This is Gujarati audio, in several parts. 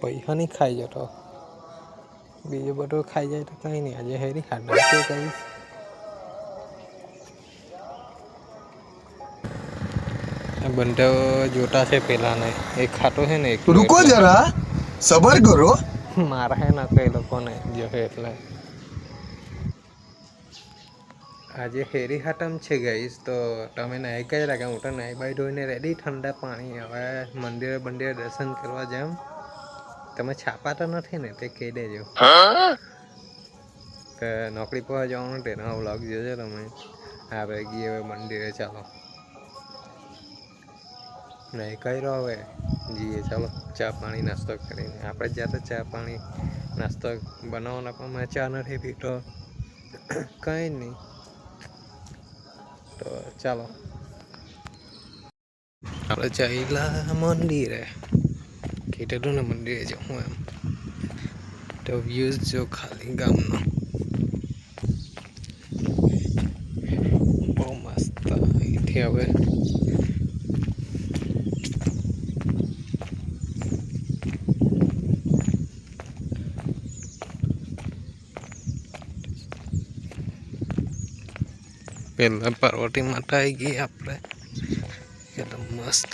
પૈસા નહીં ખાઈ જતો, બીજું બધું ખાઈ જાય તો કંઈ નહીં. આજે હેરી ખાધા છે કઈ બંને જોતા છે પેલાને, એક ખાતો છે ને એક रुको जरा सबर करो. મારા હે ના કઈ લોકોને જો એટલે આજે હેરી હાટમ છે ગાઈસ. તો તમે નાઈ કઈ લાગે, હું તો નાઈ બાઈ ધોઈને રેડી ઠંડા પાણી હવે મંદિરે બંદિરે દર્શન કરવા જામ. તમે છાપા તો નથી ને તે કહી દેજો. નોકરી પર જવાનું તેનો વ્લોગ જોજો તમે. હવે ગઈ હવે મંદિરે, ચાલો નહીં કઈ રહો હવે જઈએ, ચાલો ચા પાણી નાસ્તો કરીને. આપણે જાતે ચા પાણી નાસ્તો બનાવવાના પણ મેં ચા નથી પીતો, કંઈ નહીં. તો ચાલો આપણે ચાલ્યા મંદિરે, કીધું ને મંદિરે જાઉં એમ. તો વ્યૂઝ જો ખાલી ગામનો બહુ મસ્ત. અહીંથી હવે પેલા પાર્વતી માતા આવી ગઈ આપણે, એકદમ મસ્ત.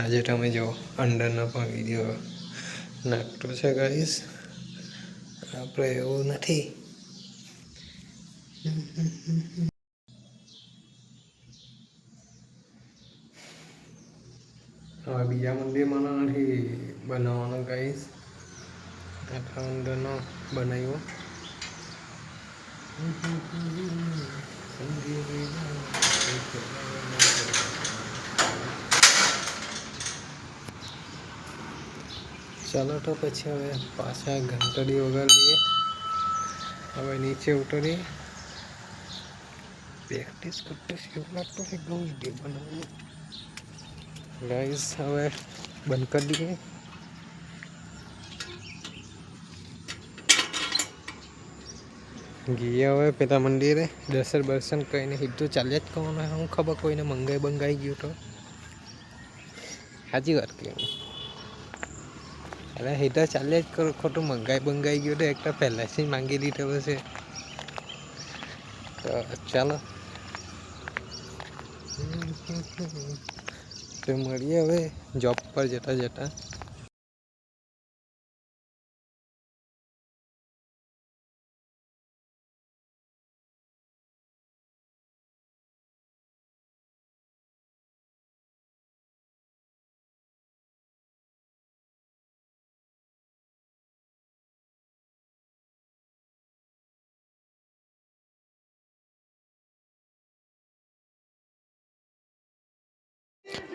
આજે તમે જો અંડરનો પણ વિડીયો નાખતો છે ગાઈસ, આપણે એવું નથી. હવે બીજા મંદિરમાં નથી બનાવવાનો ગાઈસ, આટલા અંદરનો બનાવ્યો. ચાલો તો પછી હવે પાછા ઘંટડી વગાડીએ. હવે નીચે ઉતરીએ. પ્રેક્ટિસ કરતો છે એવું લાગતો છે, બહુ વિડીયો બનાવવાનું ગાઈસ. હવે બંધ કરી દઈએ. ગયા હવે પેલા મંદિરે દર્શન કરીને સીધું ચાલ્યા જ કરવાનું. હું ખબર કોઈને બંગાઈ ગયું તો સાચી વાત કે એટલે સીધા ચાલ્યા જ કરો, ખોટું બંગાઈ ગયું તો એક તો પહેલાંથી માંગી લીધેલો છે. તો ચાલો તો મળીએ હવે જોબ પર જતા.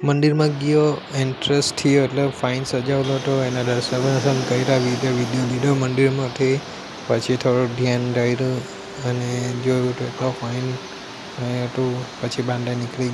મંદિરમાં ગયો, એન્ટ્રન્સ થયો એટલે ફાઇન સજાવેલો હતો. એના દર્શન કર્યા, વિડીયો લીધો મંદિરમાંથી. પછી થોડું ધ્યાન રહ્યું અને જોયું તો એટલો ફાઇન હતું. પછી બાંડા નીકળી